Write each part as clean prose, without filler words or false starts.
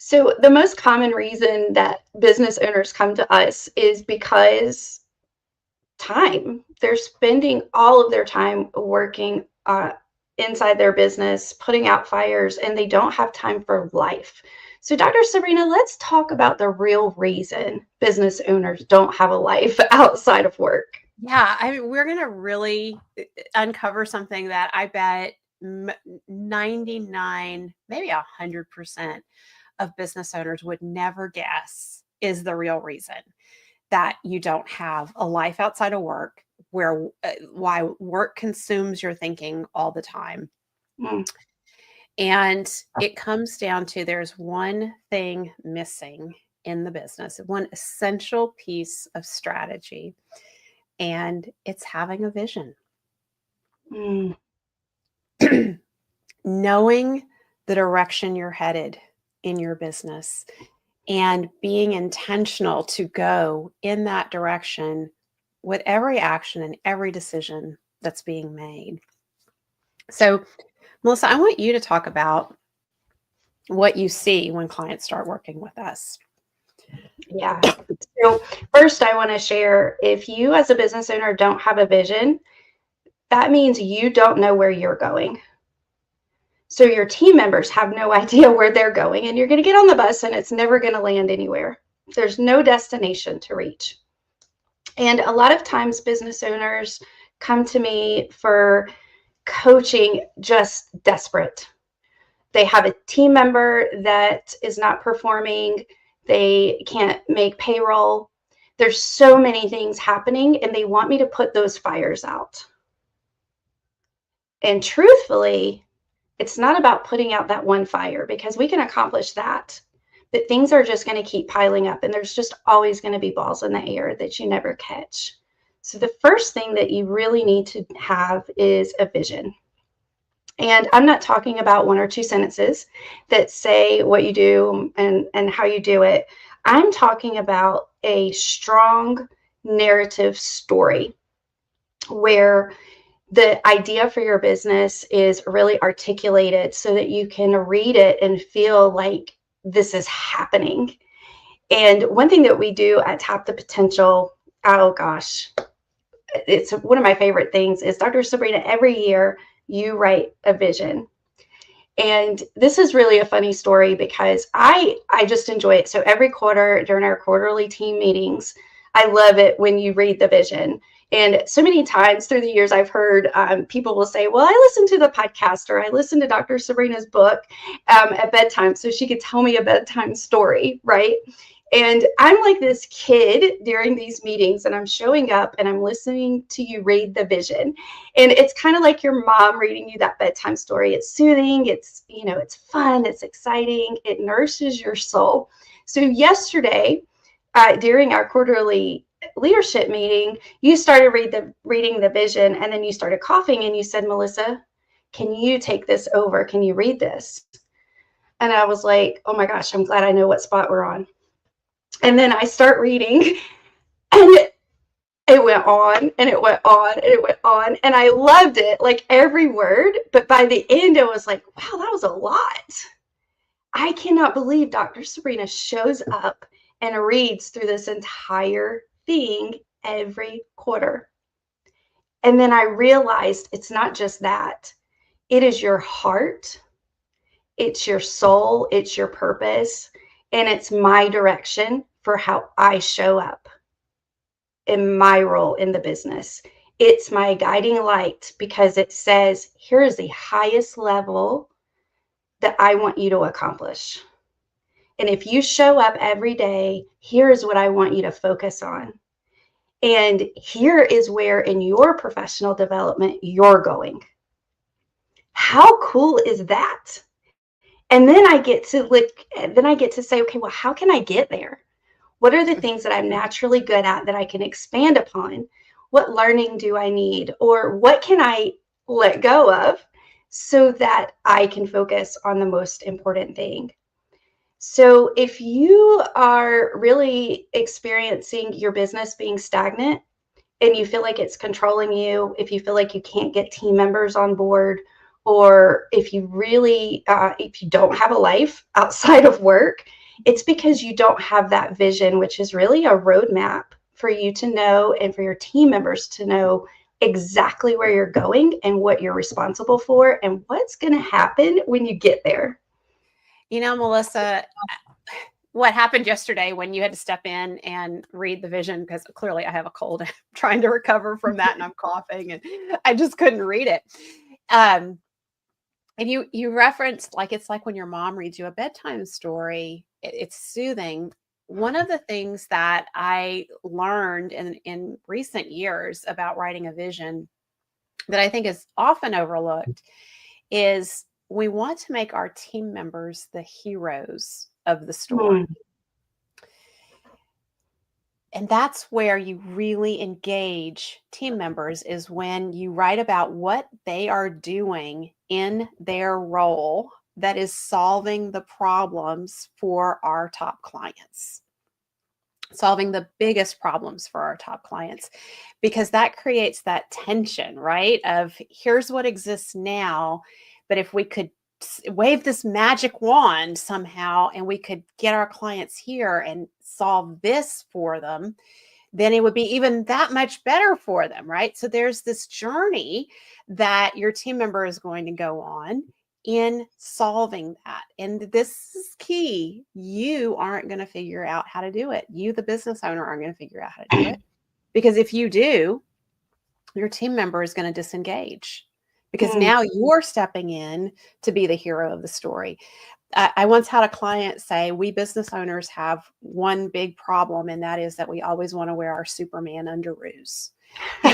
So the most common reason that business owners come to us is because time. They're spending all of their time working inside their business, putting out fires, and they don't have time for life. So, Dr. Sabrina, let's talk about the real reason business owners don't have a life outside of work. Yeah, I mean, we're going to really uncover something that I bet 99, maybe 100% of business owners would never guess is the real reason that you don't have a life outside of work, where why work consumes your thinking all the time. Mm. And it comes down to there's one thing missing in the business, one essential piece of strategy, and it's having a vision. Mm. Knowing the direction you're headed in your business and being intentional to go in that direction with every action and every decision that's being made. So, Melissa, I want you to talk about what you see when clients start working with us. Yeah. So, first, I want to share, if you as a business owner don't have a vision, that means you don't know where you're going. So your team members have no idea where they're going, and you're going to get on the bus and it's never going to land anywhere. There's no destination to reach. And a lot of times business owners come to me for coaching, just desperate. They have a team member that is not performing. They can't make payroll. There's so many things happening, and they want me to put those fires out. And truthfully, it's not about putting out that one fire, because we can accomplish that. But things are just going to keep piling up, and there's just always going to be balls in the air that you never catch. So the first thing that you really need to have is a vision. And I'm not talking about one or two sentences that say what you do and how you do it. I'm talking about a strong narrative story where the idea for your business is really articulated so that you can read it and feel like this is happening. And one thing that we do at Tap the Potential, oh gosh, it's one of my favorite things, is Dr. Sabrina, every year you write a vision. And this is really a funny story because I just enjoy it. So every quarter during our quarterly team meetings, I love it when you read the vision. And so many times through the years, I've heard people will say, well, I listened to the podcast, or I listened to Dr. Sabrina's book at bedtime so she could tell me a bedtime story, right? And I'm like this kid during these meetings, and I'm showing up and I'm listening to you read the vision. And it's kind of like your mom reading you that bedtime story. It's soothing, it's, it's fun, it's exciting, it nourishes your soul. So yesterday, during our quarterly leadership meeting, you started reading the vision, and then you started coughing, and you said, Melissa, can you take this over? Can you read this? And I was like, oh my gosh, I'm glad I know what spot we're on. And then I start reading, and it went on and it went on and it went on. And I loved it, like every word. But by the end, I was like, wow, that was a lot. I cannot believe Dr. Sabrina shows up and reads through this entire thing every quarter. And then I realized it's not just that. It is your heart, it's your soul, it's your purpose, and it's my direction for how I show up in my role in the business. It's my guiding light because it says, here is the highest level that I want you to accomplish. And if you show up every day, here is what I want you to focus on. And here is where in your professional development you're going. How cool is that? And then I get to say, okay, well, how can I get there? What are the things that I'm naturally good at that I can expand upon? What learning do I need? Or what can I let go of so that I can focus on the most important thing? So if you are really experiencing your business being stagnant and you feel like it's controlling you, if you feel like you can't get team members on board, or if you really, if you don't have a life outside of work, it's because you don't have that vision, which is really a roadmap for you to know and for your team members to know exactly where you're going and what you're responsible for and what's going to happen when you get there. Melissa, what happened yesterday when you had to step in and read the vision, because clearly I have a cold, I'm trying to recover from that and I'm coughing and I just couldn't read it. And you referenced, like, it's like when your mom reads you a bedtime story, it's soothing. One of the things that I learned in recent years about writing a vision that I think is often overlooked is we want to make our team members the heroes of the story. And that's where you really engage team members, is when you write about what they are doing in their role that is solving the problems for our top clients, solving the biggest problems for our top clients, because that creates that tension, right? Of here's what exists now, but if we could wave this magic wand somehow and we could get our clients here and solve this for them, then it would be even that much better for them, right? So there's this journey that your team member is going to go on in solving that. And this is key. You aren't going to figure out how to do it. You, the business owner, aren't going to figure out how to do it. Because if you do, your team member is going to disengage, because now you're stepping in to be the hero of the story. I once had a client say, we business owners have one big problem, and that is that we always want to wear our Superman underoos.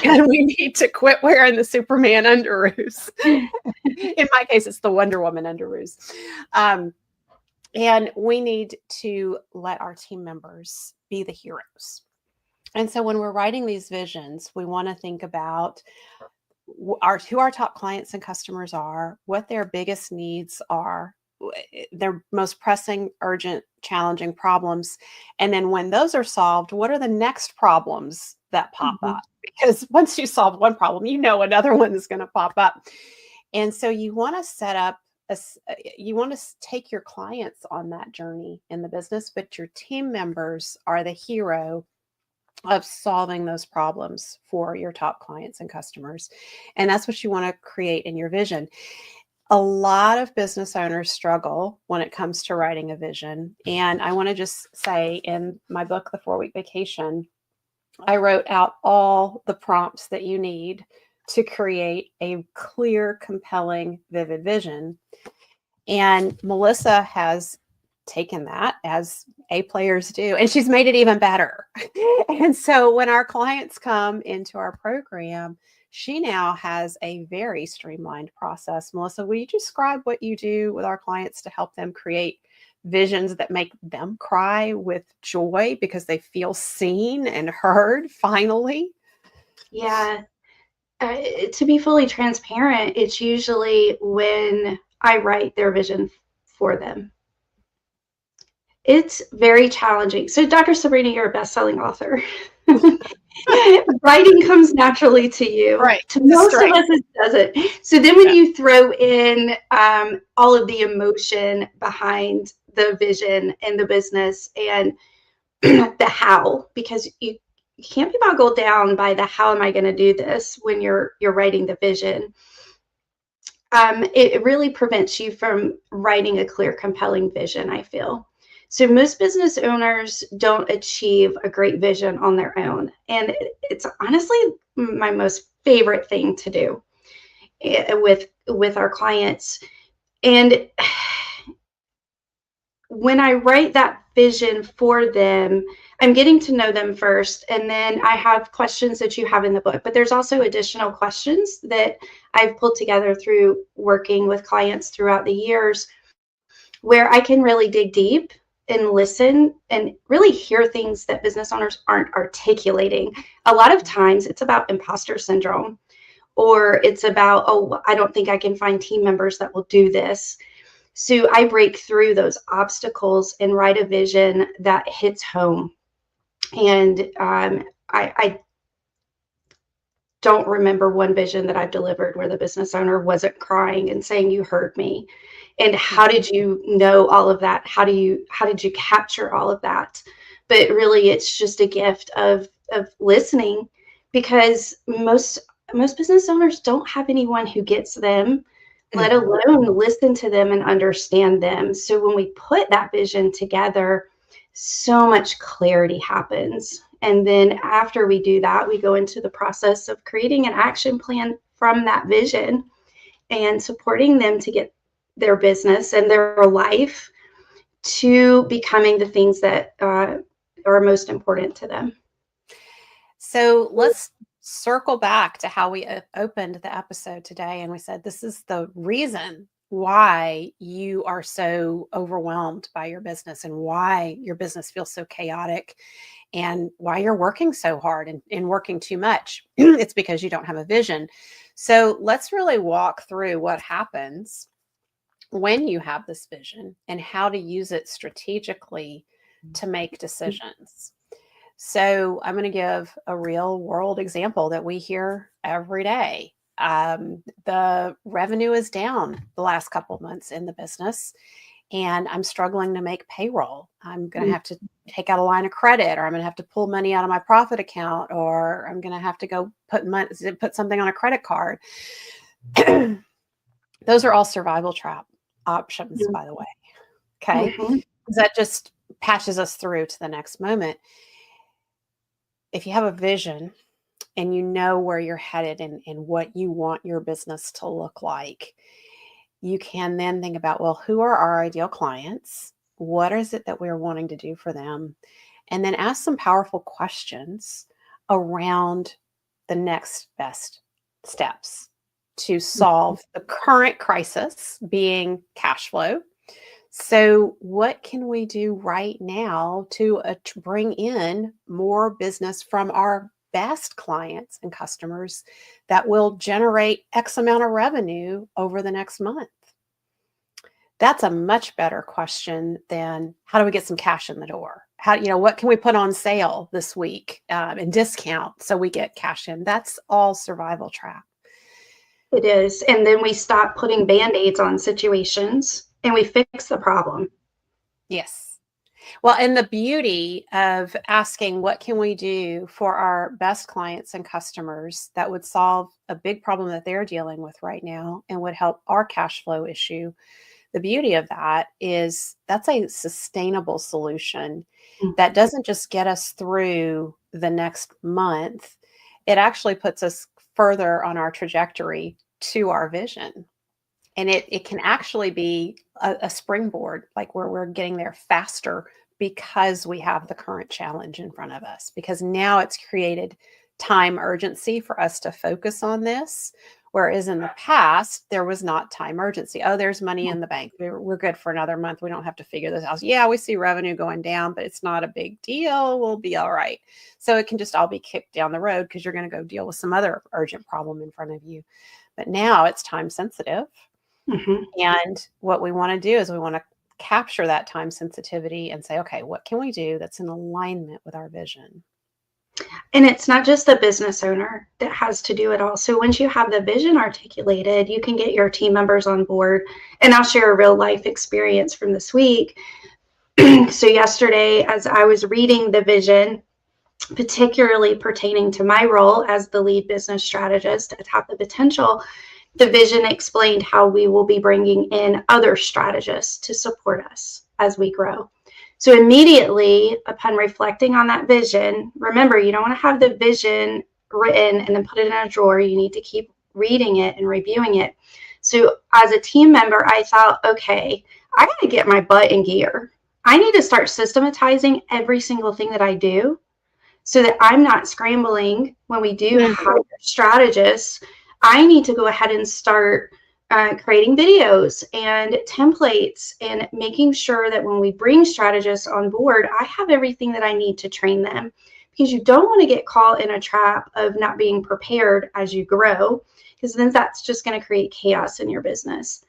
And we need to quit wearing the Superman underoos. In my case, it's the Wonder Woman underoos. And we need to let our team members be the heroes. And so when we're writing these visions, we want to think about who our top clients and customers are, what their biggest needs are, their most pressing, urgent, challenging problems. And then when those are solved, what are the next problems that pop up? Because once you solve one problem, another one is going to pop up. And so you want to set up, you want to take your clients on that journey in the business, but your team members are the hero of solving those problems for your top clients and customers. And that's what you want to create in your vision. A lot of business owners struggle when it comes to writing a vision. And I want to just say, in my book, The 4-Week Vacation, I wrote out all the prompts that you need to create a clear, compelling, vivid vision. And Melissa has taken that, as A players do, and she's made it even better. And so when our clients come into our program, she now has a very streamlined process. Melissa, will you describe what you do with our clients to help them create visions that make them cry with joy because they feel seen and heard finally? Yeah. To be fully transparent, it's usually when I write their vision for them. It's very challenging. So, Dr. Sabrina, you're a best-selling author. Writing comes naturally to you. Right. To most of us, it doesn't. So then when you throw in all of the emotion behind the vision and the business and the how, because you can't be boggled down by the how am I going to do this when you're writing the vision. It really prevents you from writing a clear, compelling vision, I feel. So most business owners don't achieve a great vision on their own. And it's honestly my most favorite thing to do with our clients. And when I write that vision for them, I'm getting to know them first. And then I have questions that you have in the book, but there's also additional questions that I've pulled together through working with clients throughout the years, where I can really dig deep and listen and really hear things that business owners aren't articulating. A lot of times it's about imposter syndrome, or it's about, oh, I don't think I can find team members that will do this. So I break through those obstacles and write a vision that hits home. And I don't remember one vision that I've delivered where the business owner wasn't crying and saying, "You heard me." And how did you know all of that? How did you capture all of that? But really, it's just a gift of listening, because most business owners don't have anyone who gets them, let alone listen to them and understand them. So when we put that vision together, so much clarity happens. And then after we do that, we go into the process of creating an action plan from that vision and supporting them to get their business and their life to becoming the things that are most important to them. So let's circle back to how we opened the episode today. And we said, this is the reason why you are so overwhelmed by your business and why your business feels so chaotic and why you're working so hard and working too much. It's because you don't have a vision. So let's really walk through what happens when you have this vision and how to use it strategically to make decisions. So I'm going to give a real world example that we hear every day. The revenue is down the last couple of months in the business, and I'm struggling to make payroll. I'm going to have to take out a line of credit, or I'm going to have to pull money out of my profit account, or I'm going to have to go put something on a credit card. Those are all survival trap options, by the way. Okay. That just patches us through to the next moment. If you have a vision and you know where you're headed and what you want your business to look like, you can then think about, well, who are our ideal clients? What is it that we're wanting to do for them? And then ask some powerful questions around the next best steps to solve the current crisis, being cash flow. So what can we do right now to bring in more business from our best clients and customers that will generate X amount of revenue over the next month? That's a much better question than how do we get some cash in the door? What can we put on sale this week and discount so we get cash in? That's all survival trap. It is. And then we stop putting Band-Aids on situations and we fix the problem. Yes. Well, and the beauty of asking what can we do for our best clients and customers that would solve a big problem that they're dealing with right now and would help our cash flow issue. The beauty of that is that's a sustainable solution that doesn't just get us through the next month. It actually puts us further on our trajectory to our vision. And it can actually be a springboard, like where we're getting there faster because we have the current challenge in front of us, because now it's created time urgency for us to focus on this. Whereas in the past, there was not time urgency. Oh, there's money in the bank. We're good for another month. We don't have to figure this out. Yeah, we see revenue going down, but it's not a big deal. We'll be all right. So it can just all be kicked down the road because you're going to go deal with some other urgent problem in front of you. But now it's time sensitive. And what we want to do is we want to capture that time sensitivity and say, okay, what can we do that's in alignment with our vision? And it's not just the business owner that has to do it all. So once you have the vision articulated, you can get your team members on board. And I'll share a real life experience from this week. So yesterday, as I was reading the vision, particularly pertaining to my role as the lead business strategist at Tap the Potential, the vision explained how we will be bringing in other strategists to support us as we grow. So immediately upon reflecting on that vision, remember, you don't want to have the vision written and then put it in a drawer. You need to keep reading it and reviewing it. So as a team member, I thought, okay, I got to get my butt in gear. I need to start systematizing every single thing that I do so that I'm not scrambling when we do hire strategists. I need to go ahead and start creating videos and templates and making sure that when we bring strategists on board, I have everything that I need to train them, because you don't want to get caught in a trap of not being prepared as you grow, because then that's just going to create chaos in your business.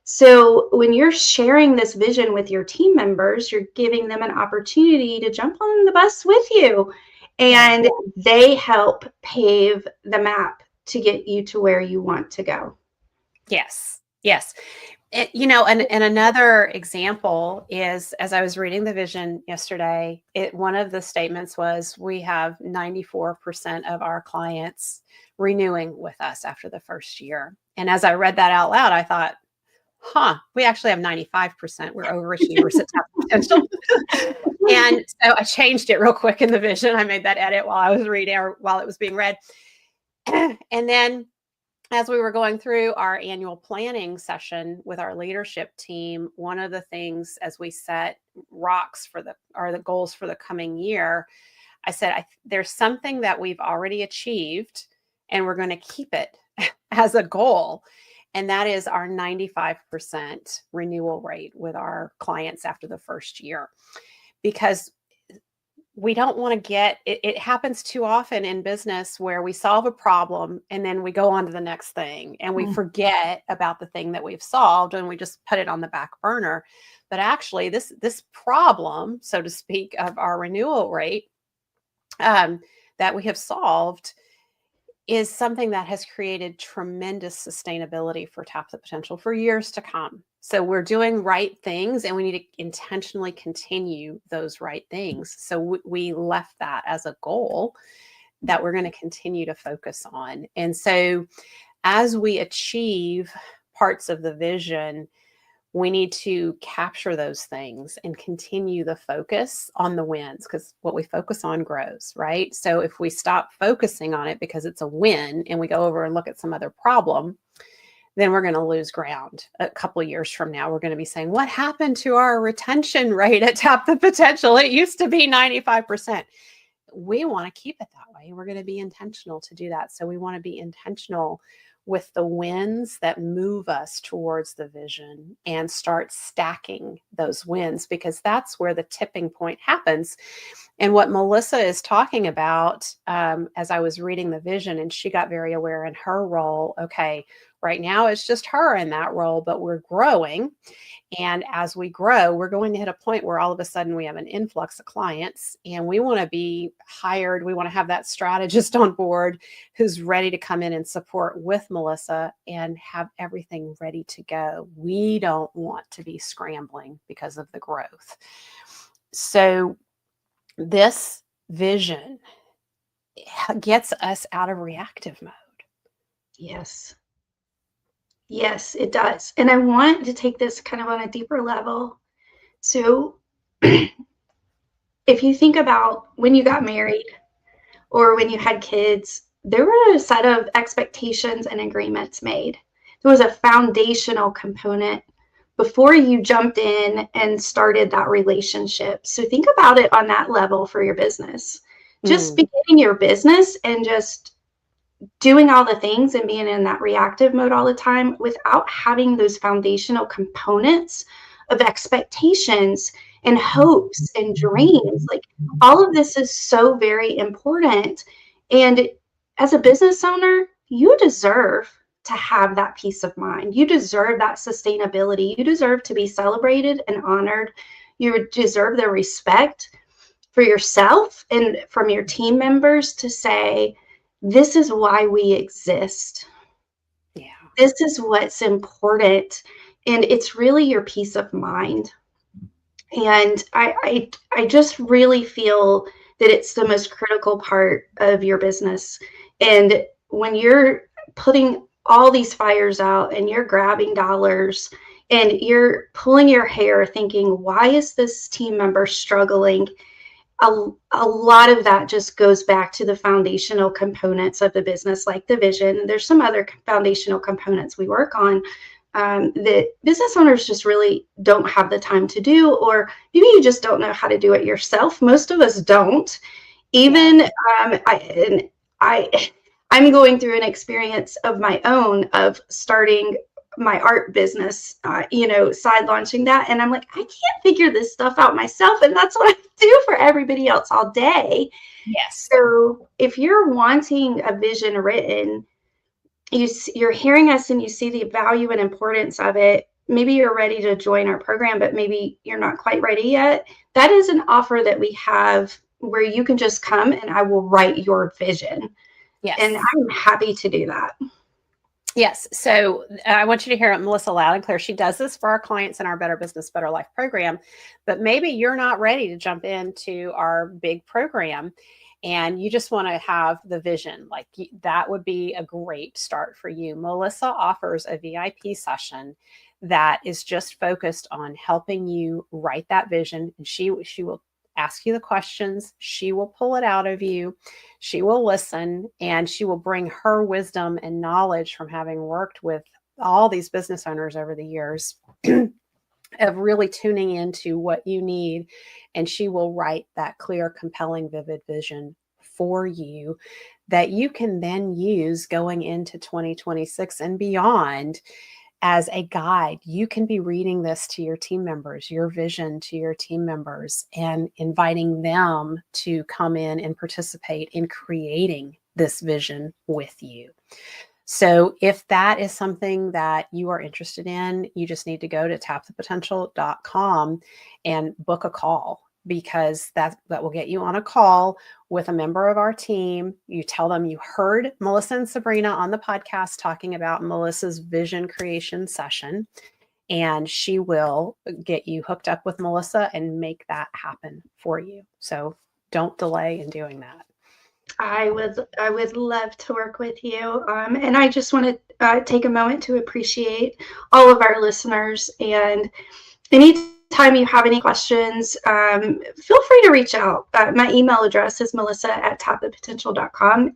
So when you're sharing this vision with your team members, you're giving them an opportunity to jump on the bus with you Yeah. and they help pave the map to get you to where you want to go. Yes. Yes. And another example is, as I was reading the vision yesterday, one of the statements was we have 94% of our clients renewing with us after the first year. And as I read that out loud, I thought, we actually have 95%. We're overachievers at Tap Potential. And so I changed it real quick in the vision. I made that edit while I was reading, or while it was being read. And then as we were going through our annual planning session with our leadership team, one of the things as we set the goals for the coming year, I said, there's something that we've already achieved and we're going to keep it as a goal. And that is our 95% renewal rate with our clients after the first year, because we don't want to it happens too often in business where we solve a problem and then we go on to the next thing and we forget about the thing that we've solved and we just put it on the back burner. But actually this problem, so to speak, of our renewal rate that we have solved is something that has created tremendous sustainability for Tap the Potential for years to come. So we're doing right things and we need to intentionally continue those right things. So we left that as a goal that we're going to continue to focus on. And so as we achieve parts of the vision, we need to capture those things and continue the focus on the wins, because what we focus on grows, right? So if we stop focusing on it because it's a win and we go over and look at some other problem, then we're going to lose ground. A couple of years from now, we're going to be saying, what happened to our retention rate at Tap the Potential? It used to be 95%. We want to keep it that way. We're going to be intentional to do that. So we want to be intentional with the wins that move us towards the vision and start stacking those wins, because that's where the tipping point happens. And what Melissa is talking about, as I was reading the vision, and she got very aware in her role, okay, right now it's just her in that role, but we're growing. And as we grow, we're going to hit a point where all of a sudden we have an influx of clients and we want to be hired. We want to have that strategist on board who's ready to come in and support with Melissa and have everything ready to go. We don't want to be scrambling because of the growth. So this vision gets us out of reactive mode. Yes. Yes, it does. And I want to take this kind of on a deeper level. So if you think about when you got married or when you had kids, there were a set of expectations and agreements made. There was a foundational component before you jumped in and started that relationship. So think about it on that level for your business. Just beginning your business and just doing all the things and being in that reactive mode all the time without having those foundational components of expectations and hopes and dreams. Like, all of this is so very important. And as a business owner, you deserve to have that peace of mind. You deserve that sustainability. You deserve to be celebrated and honored. You deserve the respect for yourself and from your team members to say, this is why we exist. Yeah. This is what's important. And it's really your peace of mind. And I just really feel that it's the most critical part of your business. And when you're putting all these fires out and you're grabbing dollars and you're pulling your hair thinking, why is this team member struggling? A lot of that just goes back to the foundational components of the business, like the vision. There's some other foundational components we work on that business owners just really don't have the time to do, or maybe you just don't know how to do it yourself. Most of us don't. Even I'm going through an experience of my own of starting my art business, side launching that. And I'm like, I can't figure this stuff out myself. And that's what I do for everybody else all day. Yes. So if you're wanting a vision written, you're hearing us and you see the value and importance of it. Maybe you're ready to join our program, but maybe you're not quite ready yet. That is an offer that we have where you can just come and I will write your vision. Yes. And I'm happy to do that. Yes. So I want you to hear it, Melissa, loud and clear. She does this for our clients in our Better Business, Better Life program, but maybe you're not ready to jump into our big program and you just want to have the vision. Like that would be a great start for you. Melissa offers a VIP session that is just focused on helping you write that vision. And she will ask you the questions. She will pull it out of you. She will listen, and she will bring her wisdom and knowledge from having worked with all these business owners over the years of really tuning into what you need. And she will write that clear, compelling, vivid vision for you that you can then use going into 2026 and beyond as a guide. You can be reading this to your team members, your vision to your team members, and inviting them to come in and participate in creating this vision with you. So if that is something that you are interested in, you just need to go to tapthepotential.com and book a call, because that will get you on a call with a member of our team. You tell them you heard Melissa and Sabrina on the podcast talking about Melissa's vision creation session, and she will get you hooked up with Melissa and make that happen for you. So don't delay in doing that. I would love to work with you. And I just want to take a moment to appreciate all of our listeners. And anytime you have any questions, feel free to reach out. My email address is melissa@tapthepotential.com,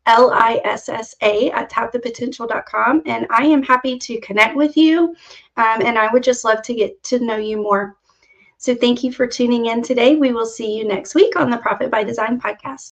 melissa@tapthepotential.com. And I am happy to connect with you. And I would just love to get to know you more. So thank you for tuning in today. We will see you next week on the Profit by Design podcast.